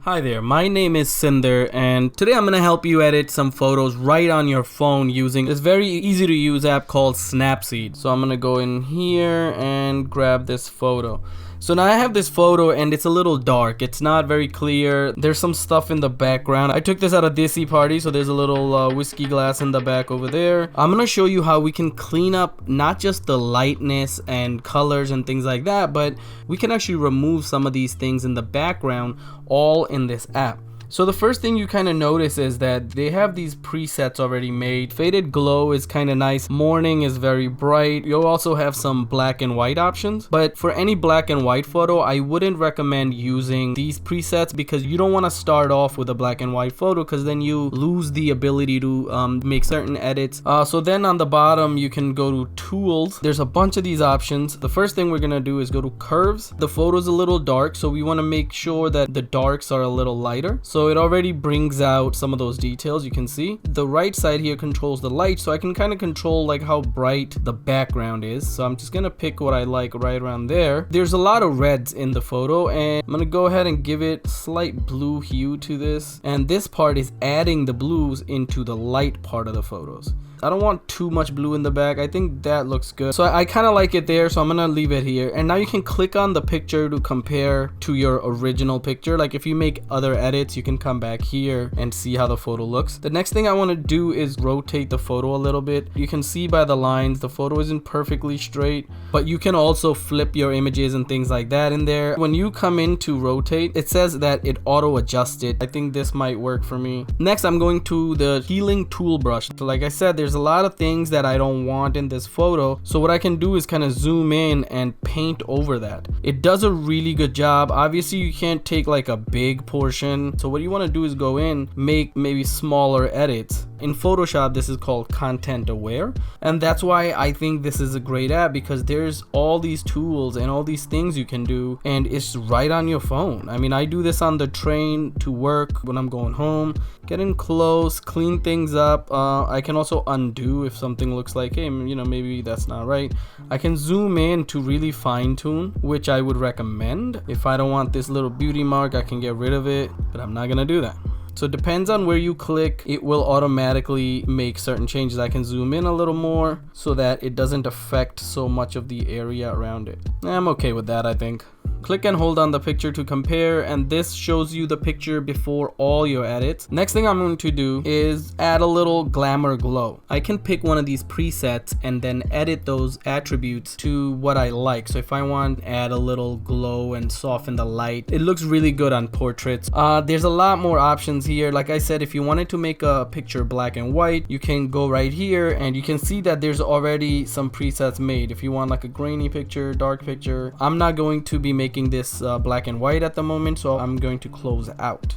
Hi there, my name is Sinder and today I'm going to help you edit some photos right on your phone using this very easy to use app called Snapseed. So I'm going to go in here and grab this photo. So now I have this photo and it's a little dark. It's not very clear. There's some stuff in the background. I took this at a Desi party, so there's a little whiskey glass in the back over there. I'm gonna show you how we can clean up not just the lightness and colors and things like that, but we can actually remove some of these things in the background all in this app. So the first thing you kind of notice is that they have these presets already made. Faded glow is kind of nice. Morning is very bright. You'll also have some black and white options. But for any black and white photo, I wouldn't recommend using these presets because you don't want to start off with a black and white photo because then you lose the ability to make certain edits. So then on the bottom, you can go to tools. There's a bunch of these options. The first thing we're going to do is go to curves. The photo's a little dark, so we want to make sure that the darks are a little lighter. So it already brings out some of those details. You can see the right side here controls the light, so I can kind of control like how bright the background is. So I'm just gonna pick what I like right around there. There's a lot of reds in the photo and I'm gonna go ahead and give it slight blue hue to this, and this part is adding the blues into the light part of the photos. I don't want too much blue in the back. I think that looks good. So I kind of like it there, so I'm gonna leave it here. And now you can click on the picture to compare to your original picture. Like if you make other edits, you can come back here and see how the photo looks. The next thing I want to do is rotate the photo a little bit. You can see by the lines, the photo isn't perfectly straight, but you can also flip your images and things like that in there. When you come in to rotate, it says that it auto adjusted. I think this might work for me. Next, I'm going to the healing tool brush. So like I said, there's a lot of things that I don't want in this photo, so what I can do is kind of zoom in and paint over that. It does a really good job. Obviously you can't take like a big portion, so what you want to do is go in, make maybe smaller edits. In Photoshop, this is called content aware, and that's why I think this is a great app, because there's all these tools and all these things you can do, and it's right on your phone. I mean, I do this on the train to work, when I'm going home, getting close, clean things up. I can also undo if something looks like, hey, you know, maybe that's not right. I can zoom in to really fine tune, which I would recommend. If I don't want this little beauty mark, I can get rid of it, but I'm not gonna do that. So it depends on where you click, it will automatically make certain changes. I can zoom in a little more so that it doesn't affect so much of the area around it. I'm okay with that, I think. Click and hold on the picture to compare, and this shows you the picture before all your edits. Next thing I'm going to do is add a little glamour glow. I can pick one of these presets and then edit those attributes to what I like. So if I want to add a little glow and soften the light, it looks really good on portraits. There's a lot more options here. Like I said, if you wanted to make a picture black and white, you can go right here and you can see that there's already some presets made. If you want like a grainy picture, dark picture, I'm not going to be making this black and white at the moment, so I'm going to close out.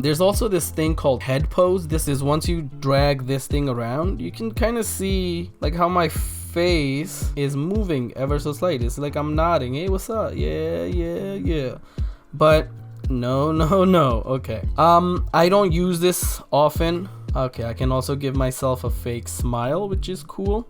There's also this thing called head pose. This is once you drag this thing around, you can kind of see like how my face is moving ever so slightly. It's like I'm nodding, hey, what's up, yeah, but no, okay. I don't use this often. Okay, I can also give myself a fake smile, which is cool.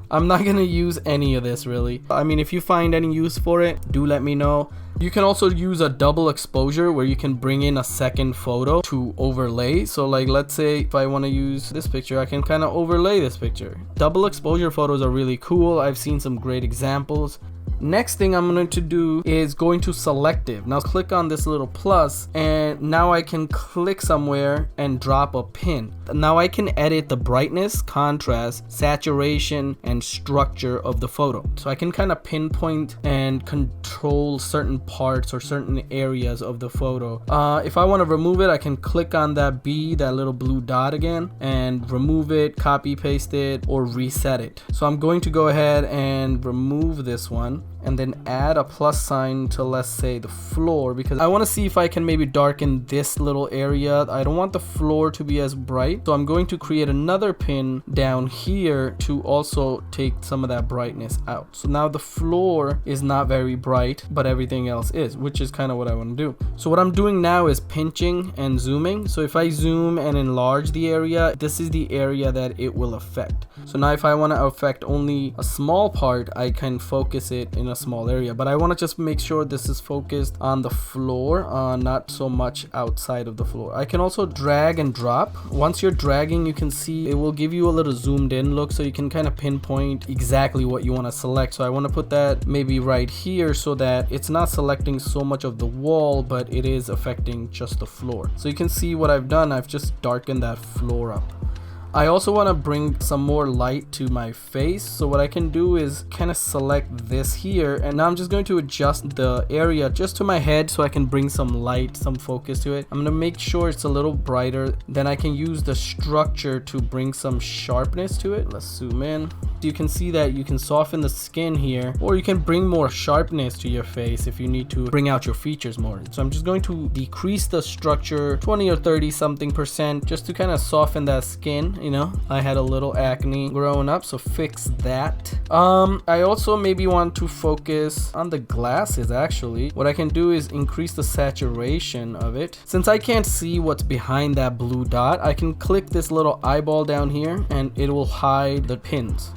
I'm not gonna use any of this really. I mean, if you find any use for it, do let me know. You can also use a double exposure where you can bring in a second photo to overlay. So like, let's say if I want to use this picture, I can kind of overlay this picture. Double exposure photos are really cool. I've seen some great examples. Next thing I'm going to do is going to selective. Now click on this little plus, and now I can click somewhere and drop a pin. Now I can edit the brightness, contrast, saturation, and structure of the photo. So I can kind of pinpoint and control certain parts or certain areas of the photo. If I want to remove it, I can click on that B, that little blue dot again, and remove it, copy paste it, or reset it. So I'm going to go ahead and remove this one and then add a plus sign to, let's say, the floor, because I want to see if I can maybe darken this little area. I don't want the floor to be as bright, so I'm going to create another pin down here to also take some of that brightness out. So now the floor is not very bright, but everything else is, which is kind of what I want to do. So what I'm doing now is pinching and zooming. So if I zoom and enlarge the area, this is the area that it will affect. So now if I want to affect only a small part, I can focus it in a a small area, but I want to just make sure this is focused on the floor, not so much outside of the floor. I can also drag and drop. Once you're dragging, you can see it will give you a little zoomed in look, so you can kind of pinpoint exactly what you want to select. So I want to put that maybe right here so that it's not selecting so much of the wall, but it is affecting just the floor. So you can see what I've done. I've just darkened that floor up. I also want to bring some more light to my face, so what I can do is kind of select this here, and now I'm just going to adjust the area just to my head so I can bring some light, some focus to it. I'm going to make sure it's a little brighter. Then I can use the structure to bring some sharpness to it. Let's zoom in. You can see that you can soften the skin here, or you can bring more sharpness to your face if you need to bring out your features more. So I'm just going to decrease the structure 20 or 30 something percent just to kind of soften that skin. You know, I had a little acne growing up, so fix that. I also maybe want to focus on the glasses. Actually, what I can do is increase the saturation of it. Since I can't see what's behind that blue dot, I can click this little eyeball down here and it will hide the pins.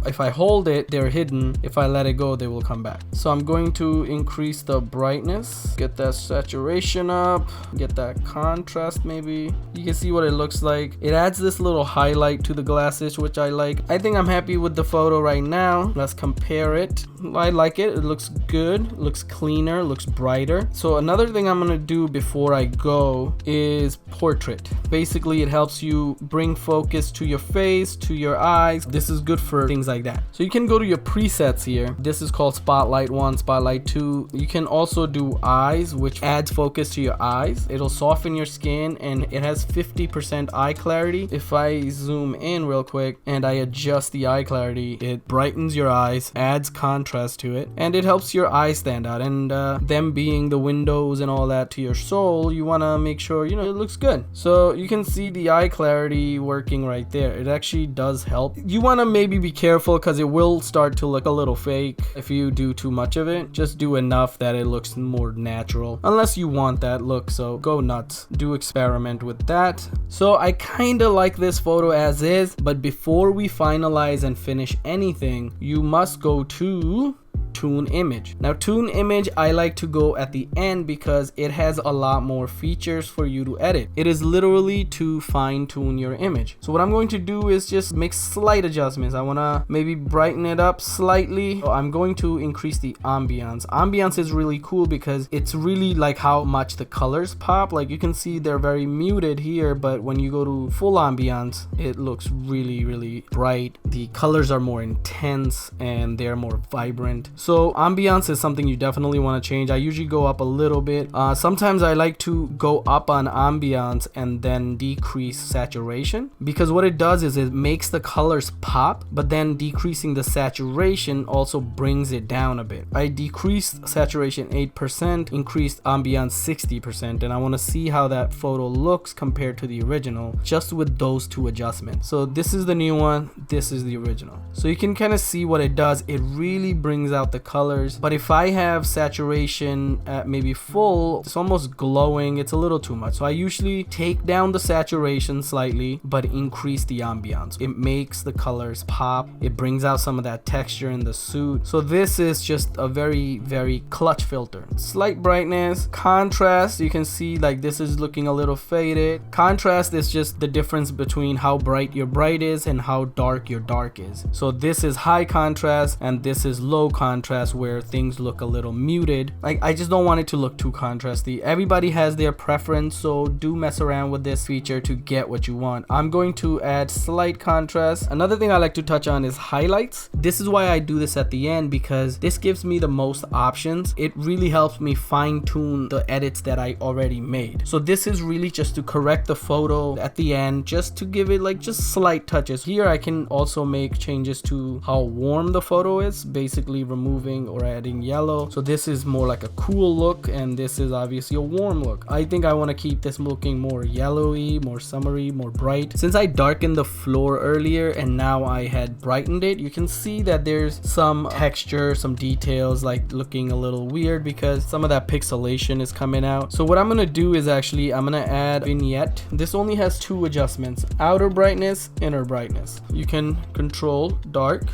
If I hold it, they're hidden. If I let it go, they will come back. So I'm going to increase the brightness, get that saturation up, get that contrast maybe. You can see what it looks like. It adds this little highlight to the glasses, which I like. I think I'm happy with the photo right now. Let's compare it. I like it. It looks good. It looks cleaner, looks brighter. So another thing I'm gonna do before I go is portrait. Basically, it helps you bring focus to your face, to your eyes. This is good for things like that. So you can go to your presets here. This is called Spotlight 1, Spotlight 2. You can also do eyes, which adds focus to your eyes. It'll soften your skin, and it has 50% eye clarity. If I zoom in real quick and I adjust the eye clarity, it brightens your eyes, adds contrast to it, and it helps your eyes stand out. And them being the windows and all that to your soul, you want to make sure, you know, it looks good. So you can see the eye clarity working right there. It actually does help. You want to maybe be careful because it will start to look a little fake if you do too much of it. Just do enough that it looks more natural, unless you want that look. So go nuts, do experiment with that. So I kind of like this photo as is, but before we finalize and finish anything, you must go to tune image. Now tune image, I like to go at the end because it has a lot more features for you to edit. It is literally to fine tune your image. So what I'm going to do is just make slight adjustments. I want to maybe brighten it up slightly. So I'm going to increase the ambiance. Ambiance is really cool because it's really like how much the colors pop. Like you can see they're very muted here, but when you go to full ambiance, it looks really, really bright. The colors are more intense and they're more vibrant. So ambiance is something you definitely want to change. I usually go up a little bit. Sometimes I like to go up on ambiance and then decrease saturation, because what it does is it makes the colors pop, but then decreasing the saturation also brings it down a bit. I decreased saturation 8%, increased ambiance 60%, and I want to see how that photo looks compared to the original just with those two adjustments. So this is the new one, this is the original. So you can kind of see what it does. It really brings out the colors. But if I have saturation at maybe full, it's almost glowing. It's a little too much. So I usually take down the saturation slightly but increase the ambiance. It makes the colors pop. It brings out some of that texture in the suit. So this is just a very, very clutch filter. Slight brightness, contrast. You can see like this is looking a little faded. Contrast is just the difference between how bright your bright is and how dark your dark is. So this is high contrast and this is low contrast, where things look a little muted. Like I just don't want it to look too contrasty. Everybody has their preference, so do mess around with this feature to get what you want. I'm going to add slight contrast. Another thing I like to touch on is highlights. This is why I do this at the end, because this gives me the most options. It really helps me fine tune the edits that I already made. So this is really just to correct the photo at the end, just to give it like just slight touches. Here I can also make changes to how warm the photo is, basically removing or adding yellow. So this is more like a cool look and this is obviously a warm look. I think I want to keep this looking more yellowy, more summery, more bright. Since I darkened the floor earlier and now I had brightened it, you can see that there's some texture, some details like looking a little weird because some of that pixelation is coming out. So what I'm going to do is actually I'm going to add vignette. This only has two adjustments: outer brightness, inner brightness. You can control dark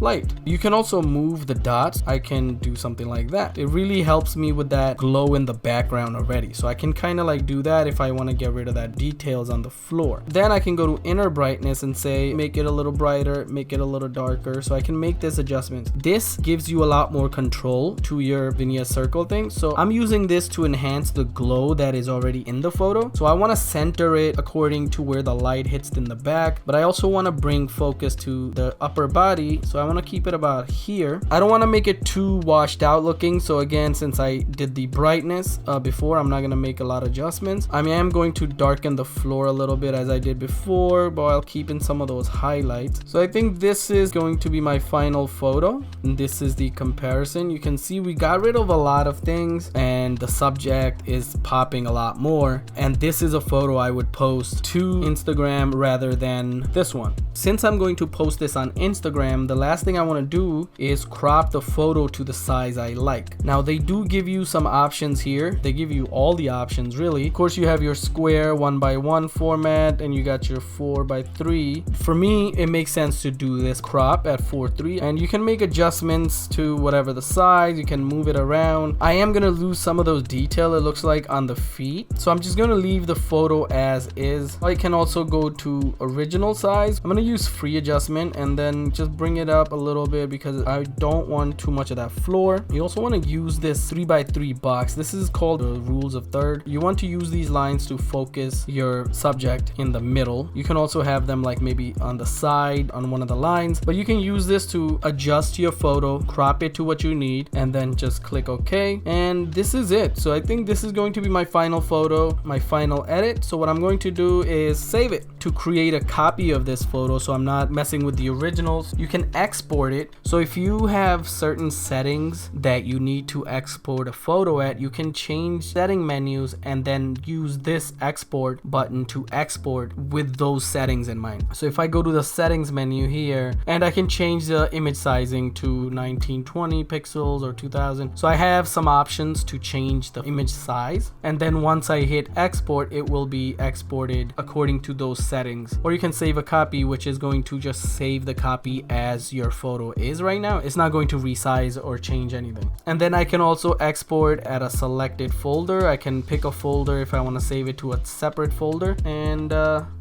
light. You can also move the dots. I can do something like that. It really helps me with that glow in the background already. So I can kind of like do that if I want to get rid of that details on the floor. Then I can go to inner brightness and say make it a little brighter, make it a little darker. So I can make this adjustment. This gives you a lot more control to your vignette circle thing. So I'm using this to enhance the glow that is already in the photo. So I want to center it according to where the light hits in the back, but I also want to bring focus to the upper body. So I want to keep it about here. I don't want to make it too washed out looking. So again, since I did the brightness before, I'm not going to make a lot of adjustments. I am going to darken the floor a little bit as I did before, but I'll keep in some of those highlights. So I think this is going to be my final photo. And this is the comparison. You can see we got rid of a lot of things and the subject is popping a lot more. And this is a photo I would post to Instagram rather than this one. Since I'm going to post this on Instagram, the last thing I want to do is crop the photo to the size I like. Now they do give you some options here. They give you all the options really. Of course you have your square 1:1 format and you got your 4:3. For me, it makes sense to do this crop at 4:3, and you can make adjustments to whatever the size. You can move it around. I am going to lose some of those detail it looks like on the feet. So I'm just going to leave the photo as is. I can also go to original size. I'm going to use free adjustment and then just bring it up a little bit because I don't want too much of that floor. You also want to use this 3:3 box. This is called the rules of third. You want to use these lines to focus your subject in the middle. You can also have them like maybe on the side on one of the lines, but you can use this to adjust your photo, crop it to what you need, and then just click OK. And this is it. So I think this is going to be my final photo, my final edit. So what I'm going to do is save it to create a copy of this photo so I'm not messing with the originals. You can export it. So if you have certain settings that you need to export a photo at, you can change setting menus and then use this export button to export with those settings in mind. So if I go to the settings menu here and I can change the image sizing to 1920 pixels or 2000. So I have some options to change the image size, and then once I hit export, it will be exported according to those settings. Or you can save a copy, which is going to just save the copy as your photo is right now. It's not going to resize or change anything. And then I can also export at a selected folder. I can pick a folder if I want to save it to a separate folder, and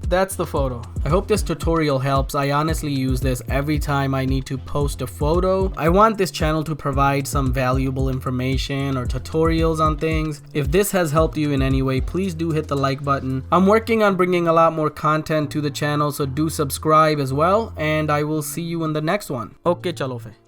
that's the photo. I hope this tutorial helps. I honestly use this every time I need to post a photo. I want this channel to provide some valuable information or tutorials on things. If this has helped you in any way, please do hit the like button. I'm working on bringing a lot more content to the channel, so do subscribe as well, and I will see you in the next one. Okay, chalo fe.